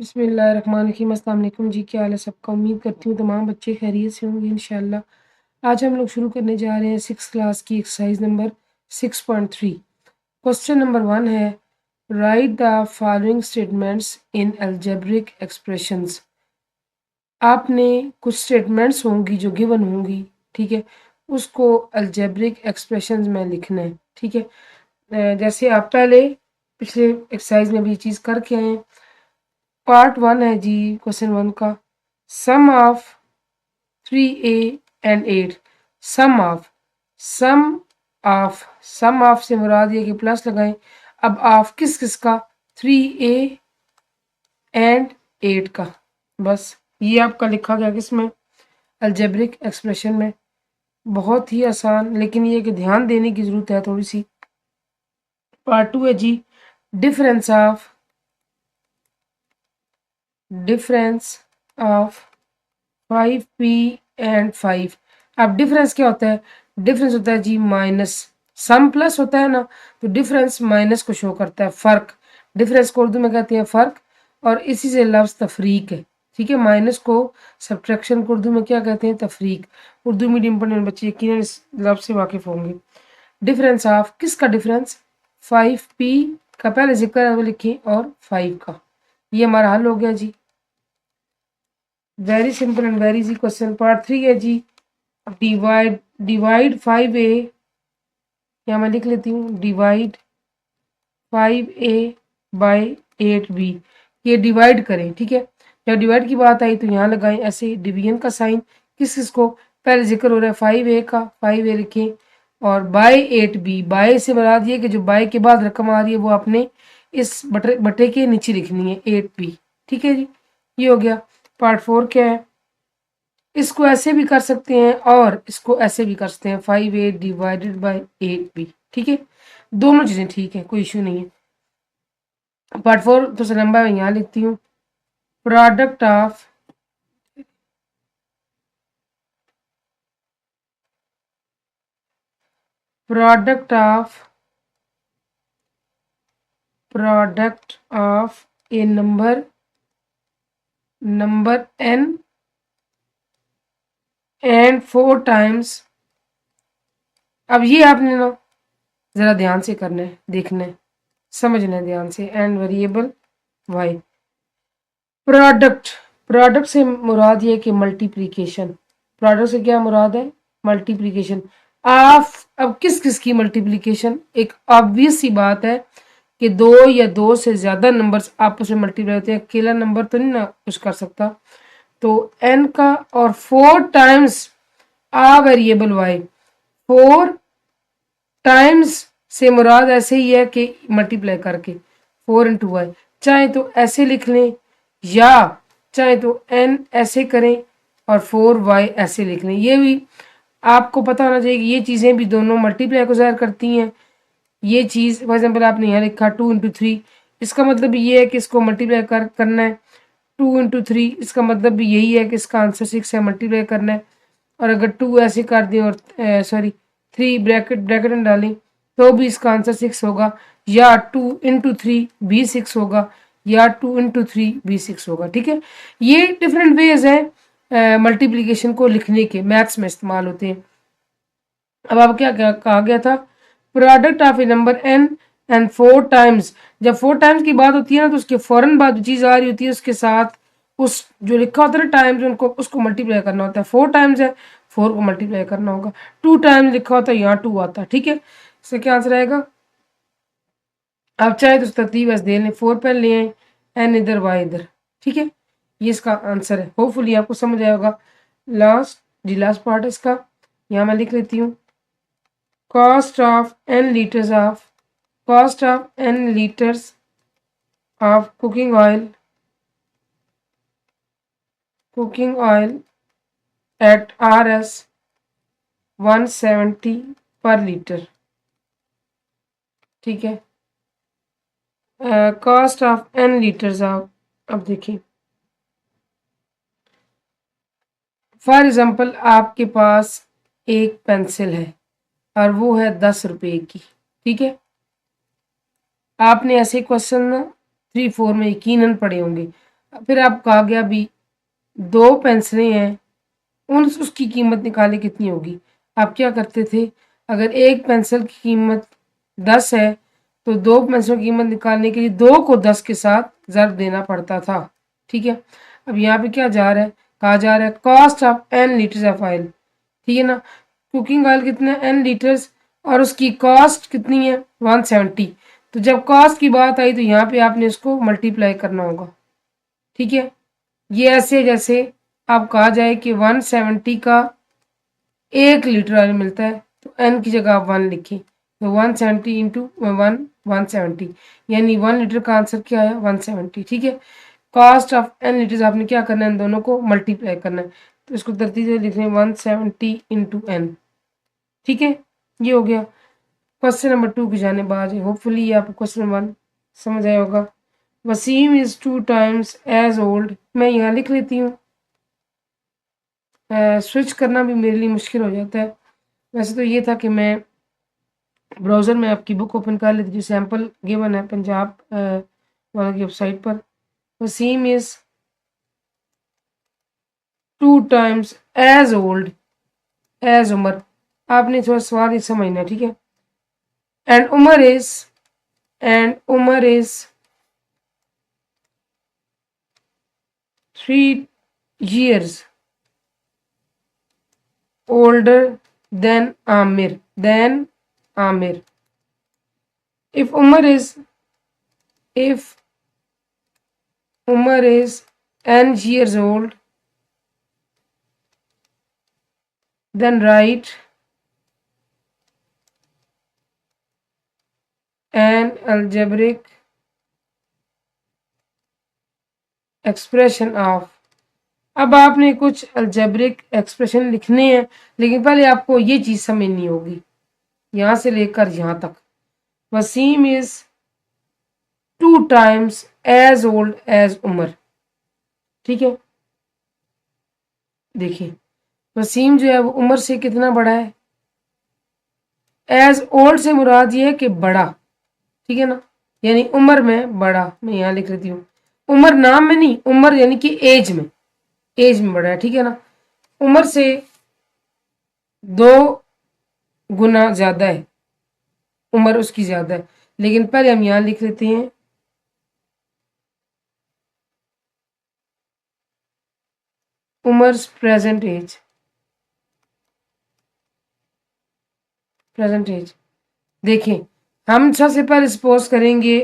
बिस्मिल्लाहिर्रहमानिर्रहीम। अस्सलाम वालेकुम जी, क्या हाल है सबका। उम्मीद करती हूँ तमाम बच्चे खैरियत से होंगे इंशाल्लाह। आज हम लोग शुरू करने जा रहे हैं 6th क्लास की एक्सरसाइज नंबर 6.3। क्वेश्चन नंबर 1 है, right the following statements in algebraic expressions. आपने कुछ स्टेटमेंट्स होंगी जो गिवन होंगी, ठीक है, उसको अलजेब्रिक एक्सप्रेशंस में लिखना है, ठीक है। जैसे आप पहले पिछले एक्सरसाइज में भी ये चीज़ करके आए हैं। पार्ट 1 है जी क्वेश्चन 1 का, sum of 3a and 8। Sum of से मुराद ये कि प्लस लगाएं। अब ऑफ किस किस का, 3a एंड 8 का। बस ये आपका लिखा गया किसमें, अलजेब्रिक एक्सप्रेशन में। बहुत ही आसान, लेकिन ये कि ध्यान देने की जरूरत है थोड़ी सी। पार्ट 2 है जी, डिफरेंस ऑफ 5p एंड 5। अब डिफरेंस क्या होता है, डिफरेंस होता है जी माइनस, सम प्लस होता है ना, तो डिफरेंस माइनस को शो करता है, फर्क। डिफरेंस को उर्दू में कहते हैं फर्क, और इसी से लफ्ज तफरीक है, ठीक है। माइनस को, सब्ट्रैक्शन को उर्दू में क्या कहते हैं, तफरीक। उर्दू मीडियम पढ़ने वाले बच्चे यकीनन इस लफ्ज से वाकिफ होंगे। डिफरेंस ऑफ किसका, डिफरेंस 5p का पहले जिक्र है वो लिखिए, और 5 का। ये हमारा हल हो गया जी, very simple and very easy question. Part 3 है जी, डिवाइड 5a, यहाँ मैं लिख लेती हूँ, डिवाइड 5a बाई 8b। ये डिवाइड करें, ठीक है। जब डिवाइड की बात आई तो यहाँ लगाएं ऐसे डिवीजन का साइन। किस किस को, पहले जिक्र हो रहा है 5a का, 5a लिखें, और बाय 8b। बाय से मुराद ये कि जो बाय के बाद रकम आ रही है वो आपने इस बटे के नीचे लिखनी है, 8b, ठीक है जी। ये हो गया। पार्ट 4 क्या है, इसको ऐसे भी कर सकते हैं और इसको ऐसे भी कर सकते हैं, 5a डिवाइडेड बाई 8b, ठीक है। दोनों चीज़ें ठीक है, कोई इशू नहीं है। पार्ट 4 तो से लंबा मैं यहाँ लिखती हूँ, product of product of A number n and 4 times. अब ये आपने ना ज़रा ध्यान से करना है, देखना है, समझना है ध्यान से। And variable y। प्रोडक्ट से मुराद ये कि मल्टीप्लिकेशन। प्रोडक्ट से क्या मुराद है, मल्टीप्लिकेशन। ऑफ, अब किस किस की मल्टीप्लिकेशन, एक ऑब्वियस सी बात है कि दो या दो से ज्यादा नंबर्स आपस में मल्टीप्लाई होते हैं, अकेला नंबर तो नहीं ना कुछ कर सकता। तो n का, और 4 टाइम्स आ वेरिएबल y। 4 टाइम्स से मुराद ऐसे ही है कि मल्टीप्लाई करके 4 इंटू वाई। चाहे तो ऐसे लिख लें, या चाहे तो n ऐसे करें और 4y ऐसे लिख लें। ये भी आपको पता होना चाहिए कि ये चीज़ें भी दोनों मल्टीप्लाई को ज़ाहिर करती हैं। ये चीज़ फॉर एग्जाम्पल आपने यहाँ लिखा 2 इंटू 3, इसका मतलब भी ये है कि इसको मल्टीप्लाई करना है। 2 इंटू 3, इसका मतलब भी यही है कि इसका आंसर 6 है, मल्टीप्लाई करना है। और अगर 2 ऐसे कर दें और 3 ब्रैकेट में डालें तो भी इसका आंसर 6 होगा, या 2 इंटू 3 भी 6 होगा, या 2 इंटू 3 भी 6 होगा, ठीक है। ये डिफरेंट वेज हैं मल्टीप्लिकेशन को लिखने के, मैथ्स में इस्तेमाल होते हैं। अब आप क्या कहा गया था, product of A number n and 4 times. जब 4 टाइम्स की बात होती है ना, तो उसके फौरन बाद जो चीज़ आ रही होती है उसके साथ उस जो लिखा होता है ना टाइम्स, उनको उसको मल्टीप्लाई करना होता है। 4 टाइम्स है, 4 को मल्टीप्लाई करना होगा। 2 टाइम्स लिखा होता है, यहाँ 2 आता है, ठीक है। इसका क्या आंसर आएगा, आप चाहे तो तरतीब ऐसे दे लें, 4 पहले ले आए, एन इधर वाई इधर, ठीक है। ये इसका आंसर है, होपफुली आपको समझ आएगा। लास्ट पार्ट है इसका, यहाँ मैं लिख लेती हूँ, cost of n liters of cooking oil at Rs 170 per liter, ठीक है। Cost of n litres of, अब देखिए फॉर एग्जाम्पल आपके पास एक पेंसिल है और वो है 10 रुपए की, ठीक है। आपने ऐसे क्वेश्चन 3-4 में यकीनन पढ़े होंगे। फिर आप कहा गया भी 2 पेंसिलें हैं, उसकी कीमत निकाले कितनी होगी। आप क्या करते थे, अगर एक पेंसिल की कीमत 10 है तो 2 पेंसिलों की कीमत निकालने के लिए 2 को 10 के साथ ज़र्ब देना पड़ता था। ठीक है, अब यहाँ पे क्या जा रहा है, कहा जा रहा है cost of n litres of oil. ठीक है ना, कुकिंग ऑयल कितना है n लीटर्स और उसकी कॉस्ट कितनी है 170। तो जब कॉस्ट की बात आई तो यहाँ पे आपने इसको मल्टीप्लाई करना होगा। ठीक है, ये ऐसे जैसे आप कहा जाए कि 170 का 1 लीटर ऑयल मिलता है तो n की जगह आप 1 लिखें, तो 170 इंटू 170, यानी 1 लीटर का आंसर क्या है 170। ठीक है, कॉस्ट ऑफ n लीटर्स आपने क्या करना है, इन दोनों को मल्टीप्लाई करना है, तो इसको तरतीब से लिख रहे हैं 170 इंटू n। ठीक है, ये हो गया। क्वेश्चन नंबर 2 की जानेबाज है, होपफुली ये आपको क्वेश्चन नंबर 1 समझ आया होगा। Wasim is 2 times as old, मैं यहाँ लिख लेती हूँ, स्विच करना भी मेरे लिए मुश्किल हो जाता है। वैसे तो ये था कि मैं ब्राउज़र में आपकी बुक ओपन कर लेती, जो सैम्पल गिवन है पंजाब वाला की वेबसाइट पर। Wasim is 2 times as old as Umar, आपने थोड़ा सवाल ही समझना, ठीक है। And Umar is 3 years older than Amir. If Umar is n years old, then write an algebraic expression of। अब आपने कुछ अलजेब्रिक एक्सप्रेशन लिखने हैं, लेकिन पहले आपको ये चीज समझनी होगी, यहां से लेकर यहां तक। Waseem is 2 times as old as Umar. ठीक है, देखिए वसीम जो है वो उमर से कितना बड़ा है, एज ओल्ड से मुराद ये है कि बड़ा। ठीक है ना, यानी उम्र में बड़ा, मैं यहाँ लिख लेती हूँ, उम्र नाम में नहीं, उम्र यानी कि एज में बड़ा है। ठीक है ना, उम्र से 2 गुना ज्यादा है, उम्र उसकी ज्यादा है, लेकिन पहले हम यहाँ लिख लेते हैं उमर्स प्रेजेंट एज। देखें, हम सबसे पहले सपोज करेंगे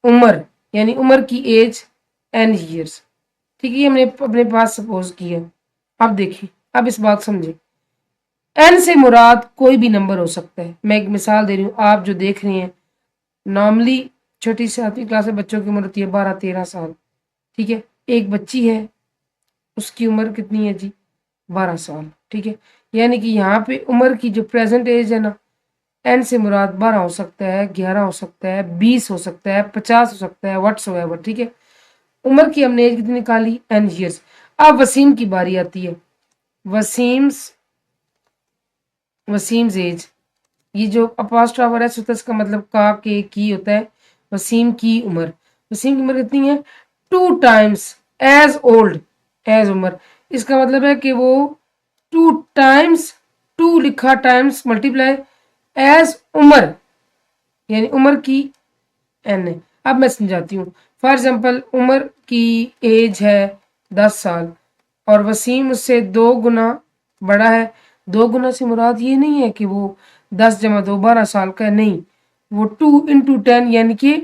उम्र यानी उम्र की एज n ईयर्स। ठीक है, ये हमने अपने पास सपोज किया। अब देखिए, अब इस बात समझे, n से मुराद कोई भी नंबर हो सकता है। मैं एक मिसाल दे रही हूँ, आप जो देख रहे हैं नॉर्मली छोटी से 7वीं क्लास में बच्चों की उम्र होती है 12-13 साल। ठीक है, एक बच्ची है, उसकी उम्र कितनी है जी 12 साल। ठीक है, यानी कि यहाँ पे उम्र की जो प्रेजेंट एज है ना, n से मुराद 12 हो सकता है, 11 हो सकता है, 20 हो सकता है, 50 हो सकता है, व्हाट्सएवर। ठीक है, उम्र की हमने एज कितनी निकाली n ईयर्स। अब वसीम की बारी आती है, वसीम्स एज, ये जो अपोस्ट्रोफ और एस होता है इसका मतलब का के की होता है। वसीम की उम्र कितनी है 2 टाइम्स एज ओल्ड एज उम्र, इसका मतलब है कि वो 2 टाइम्स, 2 लिखा टाइम्स मल्टीप्लाई एज उम्र, यानी उम्र की n है। अब मैं समझाती हूँ, फॉर एग्जाम्पल उम्र की एज है 10 साल और वसीम उससे 2 गुना बड़ा है। 2 गुना से मुराद ये नहीं है कि वो 10 जमा 2 12 साल का है, नहीं, वो 2 इंटू 10, यानी कि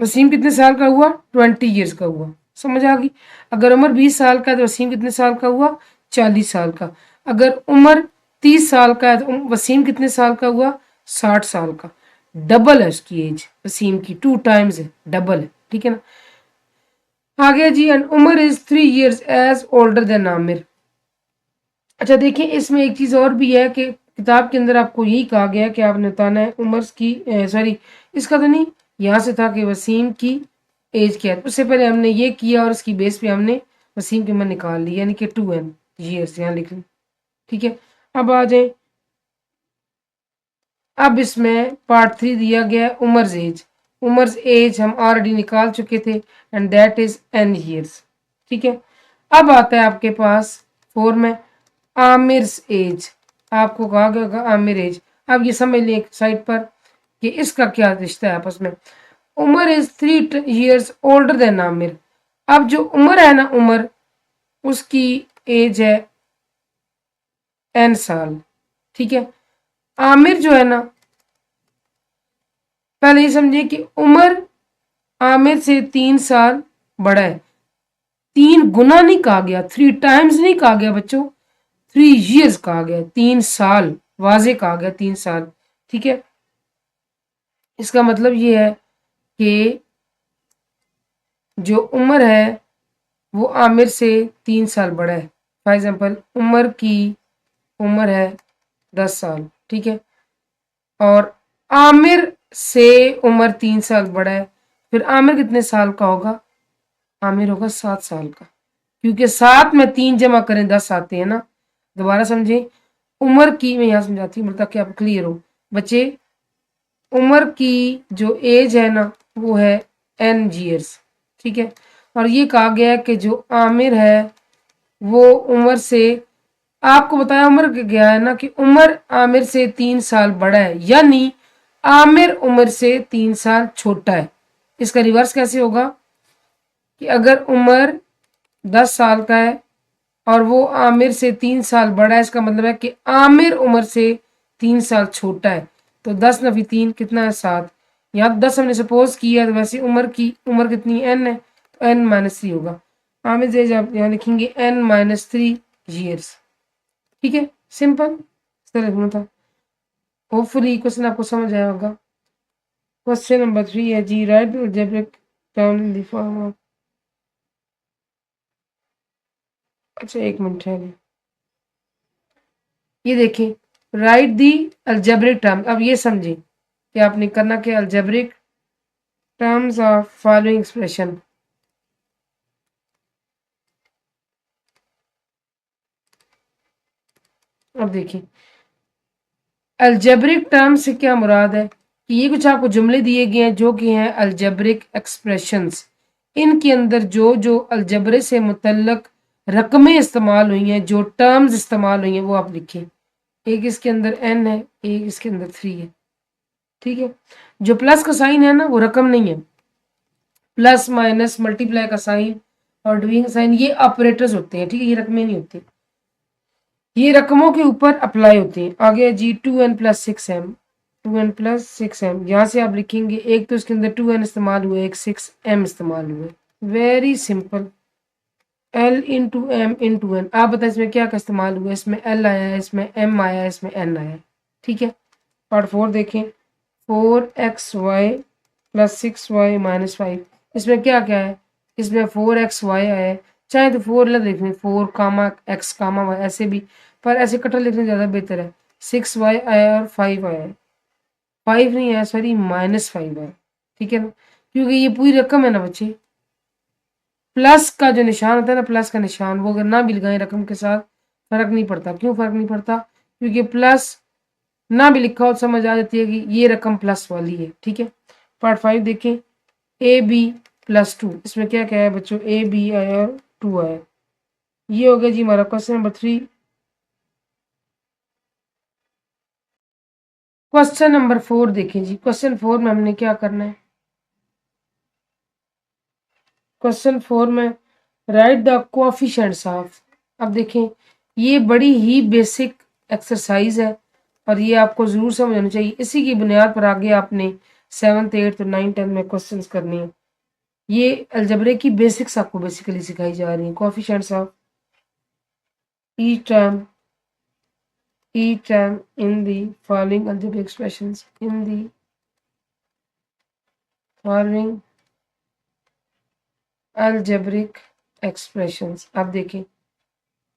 वसीम कितने साल का हुआ 20 ईयर्स का हुआ। समझ आ गई। अगर उम्र 20 साल का है तो वसीम कितने साल का हुआ 40 साल का। अगर उम्र 30 साल का है तो वसीम कितने साल का हुआ 60 साल का। डबल है उसकी एज, वसीम की 2 टाइम्स है, डबल है। ठीक है ना, आगे जी, and Umar is 3 years as older than Aamir. अच्छा देखिए, इसमें एक चीज और भी है कि किताब के अंदर आपको यही कहा गया कि आपने बताना है उमर की, सॉरी इसका तो नहीं, यहाँ से था कि वसीम की एज क्या है। उससे पहले हमने ये किया और उसकी बेस पे हमने वसीम की उम्र निकाल ली, यानी कि 2n years यहाँ लिख लें। ठीक है, अब आ जाए, अब इसमें पार्ट 3 दिया गया है उमर एज। उमर्स एज हम ऑलरेडी निकाल चुके थे and that is n years. ठीक है, अब आता है आपके पास 4 में आमिर्स एज। आपको कहा गया होगा आमिर एज। अब ये समझ लें एक साइड पर कि इसका क्या रिश्ता है आपस में। Umar is 3 years older than Aamir. अब जो उमर है ना, उमर उसकी एज है n साल। ठीक है, आमिर जो है ना, पहले ये समझिए कि उमर आमिर से 3 साल बड़ा है। 3 गुना नहीं कहा गया, 3 टाइम्स नहीं कहा गया बच्चों, 3 ईयर्स कहा गया, 3 साल वाजे कहा गया, 3 साल। ठीक है, इसका मतलब ये है कि जो उमर है वो आमिर से 3 साल बड़ा है। फॉर एग्जाम्पल उमर की उम्र है 10 साल। ठीक है, और आमिर से उमर 3 साल बड़ा है, फिर आमिर कितने साल का होगा? आमिर होगा 7 साल का, क्योंकि 7 में 3 जमा करें 10 आते हैं ना। दोबारा समझें, उम्र की मैं यहाँ समझाती हूँ ताकि आप क्लियर हो बच्चे। उम्र की जो एज है ना वो है n ईयर्स। ठीक है, और ये कहा गया है कि जो आमिर है वो उम्र से, आपको बताया उम्र गया है ना कि उमर आमिर से 3 साल बड़ा है, यानी आमिर उमर से 3 साल छोटा है। इसका रिवर्स कैसे होगा कि अगर उमर 10 साल का है और वो आमिर से 3 साल बड़ा है, इसका मतलब है कि आमिर उमर से 3 साल छोटा है। तो 10 नफी 3 कितना है? 7। यहाँ 10 हमने सपोज किया, तो वैसे उमर की उम्र कितनी n है, तो n-3 होगा। आमिर से आप यहाँ लिखेंगे n-3 ईयर्स। ठीक है, सिंपल इस तरह लिखना था। होपफुली क्वेश्चन आपको समझ आया होगा। क्वेश्चन नंबर 3 है जी, write the algebraic term in the form of. अच्छा एक मिनट है, ये देखें, राइट दी अलजेब्रिक टर्म। अब ये समझें कि आपने करना क्या, algebraic terms of following expression. अब देखिए, अलजेब्रिक टर्म से क्या मुराद है कि ये कुछ आपको जुमले दिए गए हैं जो कि हैं अलजेब्रिक एक्सप्रेशंस। इनके अंदर जो जो अलजबरे से मुतल्लक रकमें इस्तेमाल हुई हैं, जो टर्म्स इस्तेमाल हुई हैं, वो आप लिखें। एक इसके अंदर n है, एक इसके अंदर 3 है। ठीक है, जो प्लस का साइन है ना वो रकम नहीं है। प्लस माइनस मल्टीप्लाई का साइन और डिवीजन साइन ये ऑपरेटर्स होते हैं। ठीक है, ये रकमें नहीं होती, ये रकमों के ऊपर अप्लाई होती हैं। आगे जी 2n+6m, 2n+6m, यहाँ से आप लिखेंगे, एक तो इसके अंदर 2n इस्तेमाल हुए, एक 6m इस्तेमाल हुए। Very simple, l into M into N. आप बताएं इसमें क्या क्या इस्तेमाल हुआ? इसमें l आया है, इसमें m आया है, इसमें n आया है। ठीक है, पार्ट 4 देखें, 4xy+6y-5। इसमें क्या क्या है? इसमें 4xy आया है, चाहे तो 4 अलग लिख लें, 4 कामा x कामा y ऐसे भी, पर ऐसे कटर लिखने ज़्यादा बेहतर है। 6y आया और 5 आया है, 5 नहीं आया सॉरी, -5 आया। ठीक है ना, क्योंकि ये पूरी रकम है ना बच्चे। प्लस का जो निशान होता है ना, प्लस का निशान, वो अगर ना भी लगाएं रकम के साथ फर्क नहीं पड़ता। क्यों फर्क नहीं पड़ता? क्योंकि प्लस ना भी लिखा हो तो समझ आ जाती है कि ये रकम प्लस वाली है। ठीक है, पार्ट 5 देखें, AB+2। इसमें क्या क्या है बच्चों? AB आया और 2 आया। ये हो गया जी हमारा क्वेश्चन नंबर 3। क्वेश्चन नंबर 4 देखें जी। क्वेश्चन 4 में हमने क्या करना है? क्वेश्चन 4 में राइट द कोएफिशिएंट्स ऑफ। अब देखें, ये बड़ी ही बेसिक एक्सरसाइज है और ये आपको ज़रूर समझ आनी चाहिए। इसी की बुनियाद पर आगे आपने 7th 8th 9th 10th में क्वेश्चंस करने हैं। ये अलजबरे की बेसिक्स आपको बेसिकली सिखाई जा रही हैं। Coefficients of each term in the following algebraic expressions, in the following algebraic expressions। अब देखें,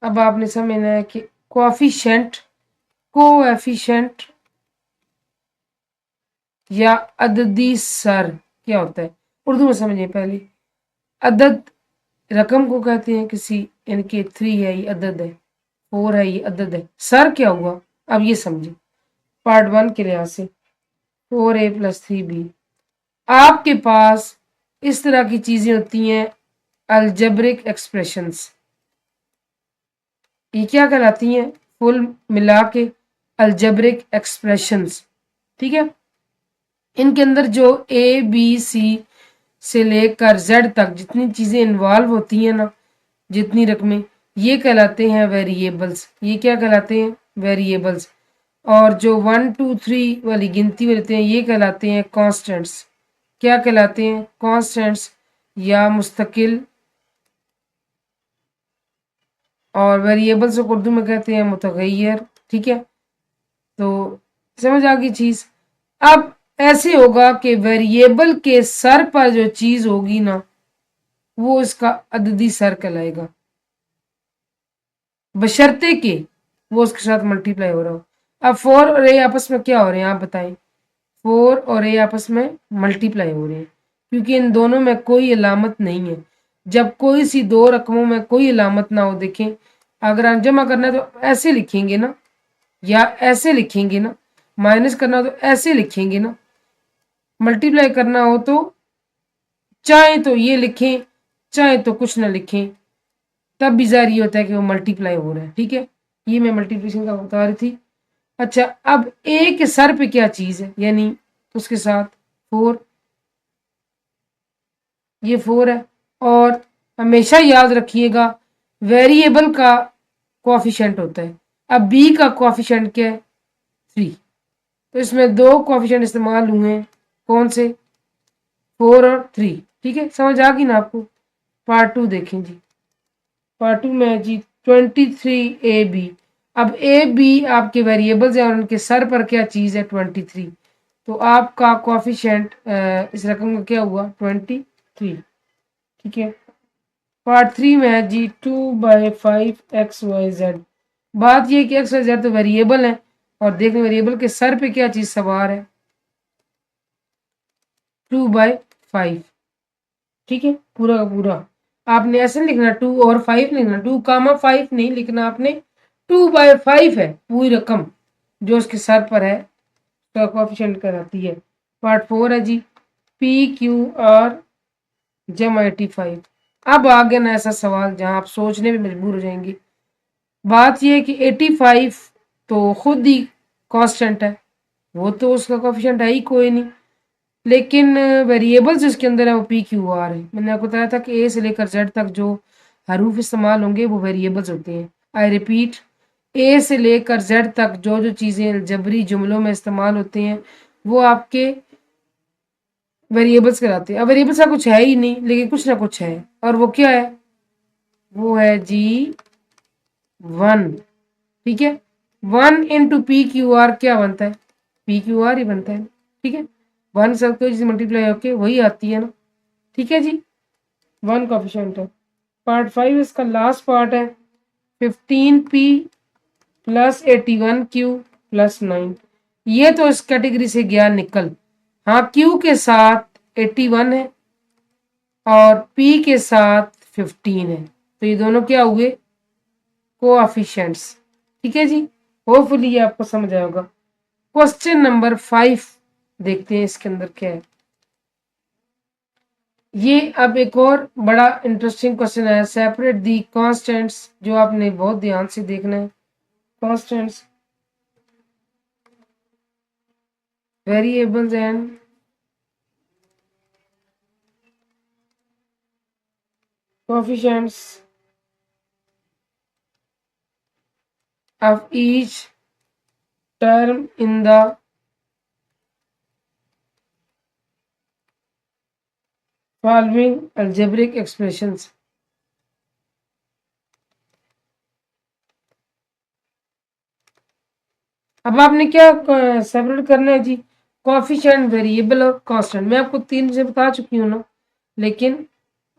अब आपने समझना है कि कोएफिशिएंट या अददी सर क्या होता है? उर्दू में समझिए पहले। अदद रकम को कहते हैं किसी, यानी कि 3 है ये अदद है, 4 है ये अदद है। सर क्या हुआ? अब ये समझिए पार्ट 1 के लिहाज से, 4a + 3b। आपके पास इस तरह की चीजें होती हैं अलजेब्रिक एक्सप्रेशंस। ये क्या कहलाती हैं? फुल मिला के अलजेब्रिक एक्सप्रेशंस। ठीक है, इनके अंदर जो ए बी सी से लेकर जेड तक जितनी चीजें इन्वॉल्व होती हैं ना, जितनी रकमें, ये कहलाते हैं वेरिएबल्स। ये क्या कहलाते हैं? वेरिएबल्स। और जो 1 2 3 वाली गिनती में रहते हैं ये कहलाते हैं कांस्टेंट्स। क्या कहलाते हैं? कांस्टेंट्स या मुस्तकिल। और वेरिएबल्स को उर्दू में कहते हैं मुतगय्यर। ठीक है, तो समझ आ गई चीज। अब ऐसे होगा कि वेरिएबल के सर पर जो चीज होगी ना, वो इसका अददी सर कहलाएगा, बशर्ते के वो उसके साथ मल्टीप्लाई हो रहा हो। अब 4 और ए आपस में क्या हो रहे हैं आप बताएं? 4 और ए आपस में मल्टीप्लाई हो रहे हैं, क्योंकि इन दोनों में कोई अलामत नहीं है। जब कोई सी दो रकमों में कोई अलामत ना हो, देखें, अगर हम जमा करना है तो ऐसे लिखेंगे ना, या ऐसे लिखेंगे ना, माइनस करना हो तो ऐसे लिखेंगे ना, मल्टीप्लाई करना हो तो चाहे तो ये लिखें चाहे तो कुछ ना लिखें, तब भी जाहिर ये होता है कि वो मल्टीप्लाई हो रहा है। ठीक है, ये मैं मल्टीप्लिकेशन का बता रही थी। अच्छा, अब ए के सर पे क्या चीज है, यानी उसके साथ 4, ये 4 है। और हमेशा याद रखिएगा वेरिएबल का कोएफिशिएंट होता है। अब बी का कोएफिशिएंट क्या है? 3। तो इसमें दो कोएफिशिएंट इस्तेमाल हुए हैं, कौन से? 4 और 3। ठीक है, समझ आ गई ना आपको? पार्ट 2 देखें जी। पार्ट 2 में है जी 23 AB। अब ए बी आपके वेरिएबल्स हैं और उनके सर पर क्या चीज है? 23। तो आपका कोएफिशिएंट इस रकम का क्या हुआ? 23। ठीक है, पार्ट 3 में है जी 2/5 XYZ। बात ये कि एक्स वाई जेड तो वेरिएबल है, और देखने वेरिएबल के सर पे क्या चीज सवार है? 2/5। ठीक है, पूरा का पूरा आपने ऐसे नहीं लिखना 2 और 5 लिखना, 2, 5 नहीं लिखना आपने, 2/5 है पूरी रकम जो उसके सर पर है, तो कोएफिशिएंट कराती है। पार्ट 4 है जी PQR जमा 85। अब आ गया ना ऐसा सवाल जहां आप सोचने में मजबूर हो जाएंगे। बात यह है कि 85 तो खुद ही कांस्टेंट है, वो तो उसका कोएफिशिएंट है ही कोई नहीं, लेकिन वेरिएबल्स जिसके अंदर है वो पी क्यू आर है। मैंने आपको बताया था कि ए से लेकर जेड तक जो हरूफ इस्तेमाल होंगे वो वेरिएबल्स होते हैं। आई रिपीट, ए से लेकर जेड तक जो जो चीज़ें जबरी जुमलों में इस्तेमाल होते हैं वो आपके वेरिएबल्स कहलाते हैं। अब वेरिएबल्स का कुछ है ही नहीं, लेकिन कुछ ना कुछ है, और वो क्या है? वो है जी 1। ठीक है, 1 इंटू पी क्यू आर क्या बनता है? पी क्यू आर ही बनता है। ठीक है, 1 सब कोई चीज मल्टीप्लाई होके वही आती है ना। ठीक है जी, 1 कोएफिशिएंट है। पार्ट 5 इसका लास्ट पार्ट है 15P प्लस 81Q प्लस 9। ये तो इस कैटेगरी से गया निकल। हाँ, Q के साथ 81 है और P के साथ 15 है, तो ये दोनों क्या हुए? कोएफिशिएंट्स। ठीक है जी, होपफुली ये आपको समझ आएगा। क्वेश्चन नंबर 5 देखते हैं इसके अंदर क्या है। ये अब एक और बड़ा इंटरेस्टिंग क्वेश्चन है, सेपरेट दी कांस्टेंट्स, जो आपने बहुत ध्यान से देखना है। Constants, variables and coefficients of each term in the following algebraic expressions। अब आपने क्या सेपरेट करना है जी? कोएफिशिएंट, वेरिएबल और कांस्टेंट। मैं आपको 3 से बता चुकी हूँ ना, लेकिन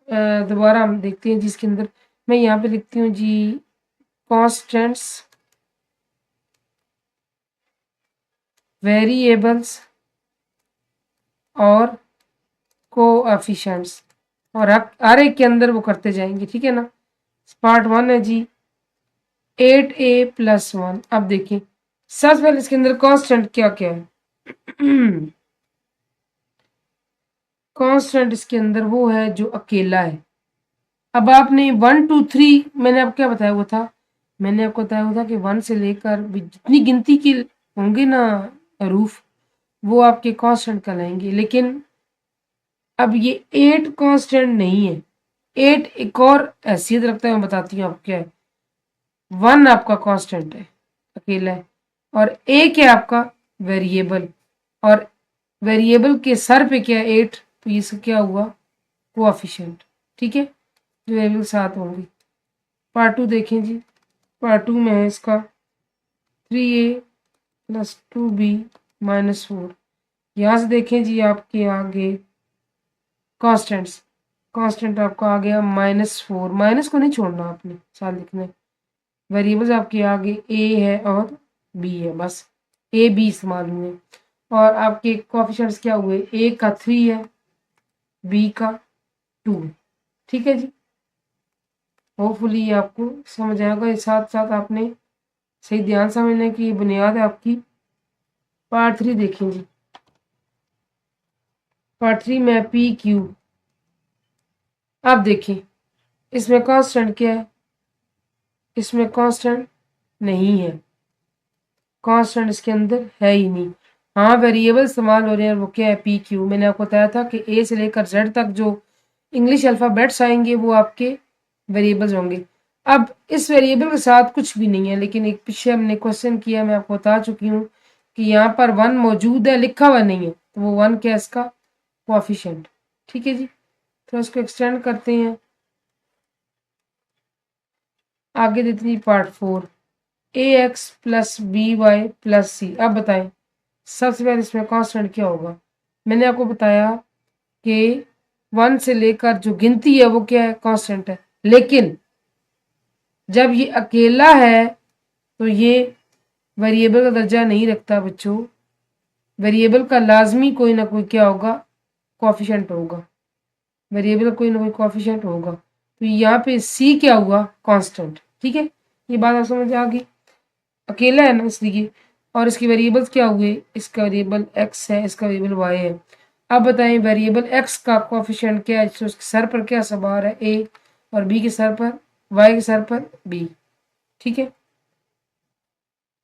दोबारा हम देखते हैं जिसके अंदर मैं यहाँ पे लिखती हूँ जी कांस्टेंट्स, वेरिएबल्स और कोएफिशिएंट्स, और हर एक के अंदर वो करते जाएंगे। ठीक है ना। पार्ट 1 है जी 8A प्लस 1। अब देखिए, सबसे पहले इसके अंदर कांस्टेंट क्या क्या है? कांस्टेंट इसके अंदर वो है जो अकेला है। अब आपने 1 2 3 मैंने आपको क्या बताया हुआ था, मैंने आपको बताया हुआ था कि 1 से लेकर जितनी गिनती के होंगे ना हरूफ वो आपके कांस्टेंट कहलाएंगे। लेकिन अब ये 8 कांस्टेंट नहीं है। 8 एक और हैसियत रखता है, मैं बताती हूँ आपको क्या है। 1 आपका कांस्टेंट है, अकेला है, और एक है आपका वेरिएबल, और वेरिएबल के सर पे क्या है 8, तो ये क्या हुआ कोएफिशिएंट। ठीक है, जो वेरिएबल साथ होंगे। पार्ट 2 देखें जी। पार्ट 2 में है इसका 3a प्लस 2b माइनस 4। यहाँ से देखें जी आपके आगे कांस्टेंट्स, कांस्टेंट आपका आ गया -4। माइनस को नहीं छोड़ना आपने, साथ लिखना है। वेरिएबल्स आपके आगे ए है और बी है, बस ए बी इस्तेमाल हुए। और आपके कोएफिशिएंट्स क्या हुए, ए का 3 है, बी का 2 है। ठीक है जी, होपफुली ये आपको समझ आएगा। इस साथ साथ आपने सही ध्यान समझने की बुनियाद है आपकी। पार्ट 3 देखें जी। पार्ट 3 में पी क्यू। अब देखें इसमें कांस्टेंट क्या है, इसमें कांस्टेंट नहीं है, कांस्टेंट इसके अंदर है ही नहीं। हाँ वेरिएबल इस्तेमाल हो रहे हैं, वो क्या है पी क्यू। मैंने आपको बताया था कि ए से लेकर जेड तक जो इंग्लिश अल्फ़ाबेट्स आएंगे वो आपके वेरिएबल्स होंगे। अब इस वेरिएबल के साथ कुछ भी नहीं है, लेकिन एक पीछे हमने क्वेश्चन किया, मैं आपको बता चुकी हूँ कि यहाँ पर 1 मौजूद है, लिखा हुआ नहीं है, तो वो 1 क्या है इसका कोएफिशिएंट। ठीक है जी, तो इसको एक्सटेंड करते हैं आगे देते हैं part 4 a x plus b y plus c. अब बताएं सबसे पहले इसमें कांस्टेंट क्या होगा। मैंने आपको बताया कि 1 से लेकर जो गिनती है वो क्या है कांस्टेंट है, लेकिन जब ये अकेला है तो ये वेरिएबल का दर्जा नहीं रखता बच्चों। वेरिएबल का लाजमी कोई ना कोई क्या होगा कोएफिशिएंट होगा, वेरिएबल का कोई ना कोई कोएफिशिएंट होगा। तो यहाँ पे सी क्या हुआ कांस्टेंट। ठीक है, ये बात आप समझ आ गई, अकेला है ना इसलिए। और इसके वेरिएबल्स क्या हुए, इसका वेरिएबल एक्स है, इसका वेरिएबल वाई है। अब बताएं वेरिएबल एक्स का कोएफिशिएंट क्या है, तो उसके सर पर क्या सवार है ए, और बी के सर पर, वाई के सर पर बी। ठीक है,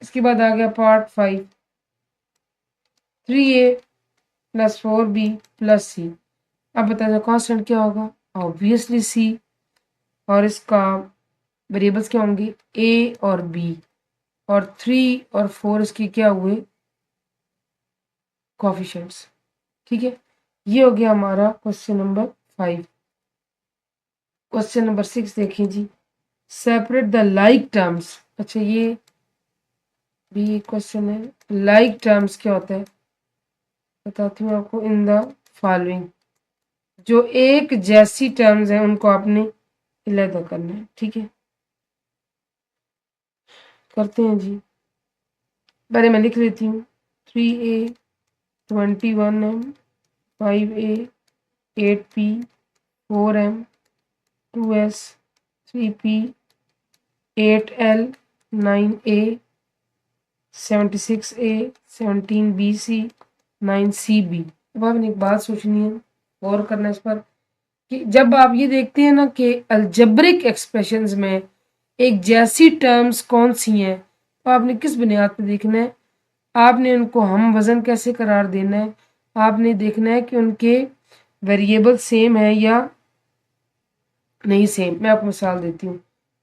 इसके बाद आ गया part 5 3a plus 4b plus c. अब बताया कांस्टेंट क्या होगा, ऑब्वियसली सी, और इसका वेरिएबल्स क्या होंगे ए और बी, और 3 और 4 इसके क्या हुए कोएफिशिएंट्स। ठीक है, ये हो गया हमारा क्वेश्चन नंबर 5। क्वेश्चन नंबर 6 देखें जी, सेपरेट द लाइक टर्म्स। अच्छा ये भी क्वेश्चन है, लाइक टर्म्स क्या होता है बताती हूँ आपको। इन द फॉलोइंग, जो एक जैसी टर्म्स हैं उनको आपने अलग करना है। ठीक है, करते हैं जी। पहले मैं लिख लेती हूँ 3a 21m 5a 8p 4m 2s 3p 8l 9a 76a 17bc 9cb। अब आपने एक बात सोचनी है, गौर करना इस पर, कि जब आप ये देखते हैं ना कि अलजेब्रिक एक्सप्रेशंस में एक जैसी टर्म्स कौन सी हैं, तो आपने किस बुनियाद पर देखना है, आपने उनको हम वज़न कैसे करार देना है, आपने देखना है कि उनके वेरिएबल सेम है या नहीं सेम। मैं आपको मिसाल देती हूँ,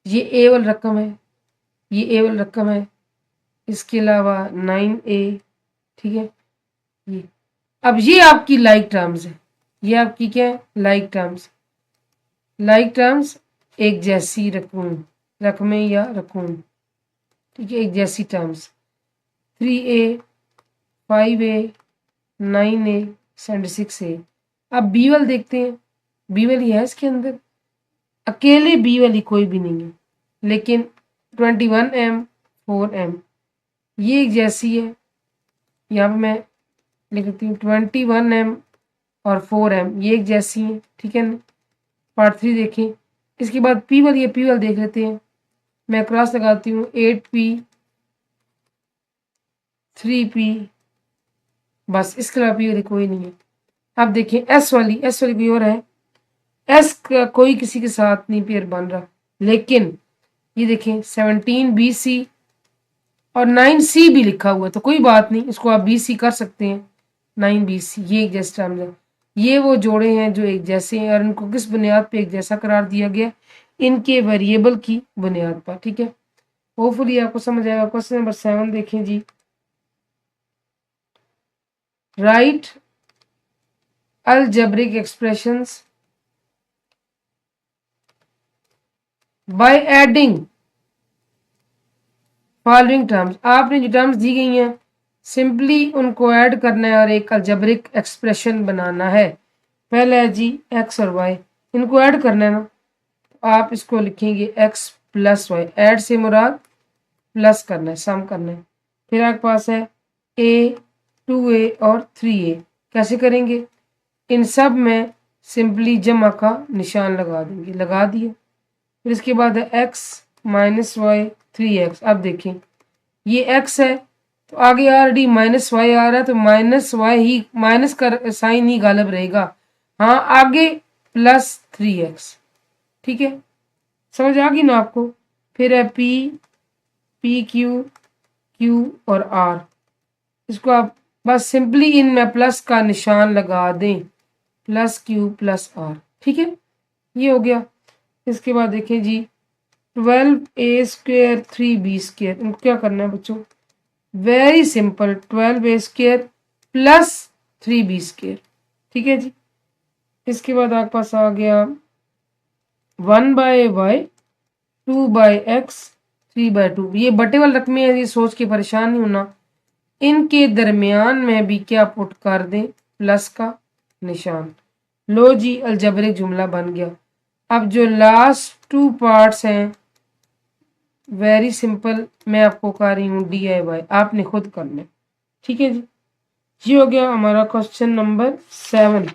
ये ए वाली रकम है, ये ए वाली रकम है, इसके अलावा 9a। ठीक है, ये अब ये आपकी लाइक टर्म्स है, ये आपकी क्या है लाइक टर्म्स। लाइक टर्म्स एक जैसी रकूम, रकमें या रकूम। ठीक है, एक जैसी terms 3a 5a 9a 76a। अब बी वाली देखते हैं, बी वाली है इसके अंदर, अकेले बी वाली कोई भी नहीं है, लेकिन 21m 4m ये एक जैसी है। यहाँ पर मैं लिख देती हूँ 21m और 4m ये एक जैसी हैं। ठीक है ना, पार्ट 3 देखें। इसके बाद पी वाली है, पी वाली देख लेते हैं। मैं क्रॉस लगाती हूँ 8p 3p, बस इसके अलावा पी वाली कोई नहीं है। अब देखिए एस वाली कोई और है, एस का कोई किसी के साथ नहीं पेयर बन रहा, लेकिन ये देखें 17BC और 9C भी लिखा हुआ है, तो कोई बात नहीं, इसको आप BC कर सकते हैं। 9BC ये एक जैसे टर्म्स है, ये वो जोड़े हैं जो एक जैसे हैं, और इनको किस बुनियाद पे एक जैसा करार दिया गया, इनके वेरिएबल की बुनियाद पर। ठीक है, होपफुली आपको समझ आएगा। क्वेश्चन नंबर 7 देखें जी, write algebraic expressions by adding following terms. आपने जो टर्म्स दी गई हैं सिंपली उनको ऐड करना है और एक अलजेब्रिक एक्सप्रेशन बनाना है। पहला है जी एक्स और वाई, इनको ऐड करना है ना, आप इसको लिखेंगे एक्स प्लस वाई, ऐड से मुराद प्लस करना है, सम करना है। फिर आपके पास है ए, 2a और 3a, कैसे करेंगे, इन सब में सिंपली जमा का निशान लगा देंगे, लगा दिए। फिर इसके बाद है एक्स माइनस वाई 3x। अब देखें ये x है तो आगे ऑलरेडी माइनस वाई आ रहा है, तो माइनस वाई ही, माइनस का साइन ही गालिब रहेगा, हाँ आगे प्लस 3x। ठीक है, समझ आ गई ना आपको। फिर है p q q और r, इसको आप बस सिंपली इनमें प्लस का निशान लगा दें, प्लस q प्लस r। ठीक है, ये हो गया। इसके बाद देखें जी 12a² 3b², इनको क्या करना है बच्चों, very simple, 12a² plus 3b²। ठीक है जी, इसके बाद आपके पास आ गया 1/y 2/x 3/2। ये बटे वाले रकमें हैं, ये सोच के परेशान नहीं होना, इनके दरमियान में भी क्या पुट कर दें, प्लस का निशान। लो जी अलजेब्रिक जुमला बन गया। अब जो लास्ट 2 पार्ट्स हैं वेरी सिंपल, मैं आपको कर रही हूँ DIY, आपने खुद करना है। ठीक है जी, ये हो गया हमारा क्वेश्चन नंबर 7।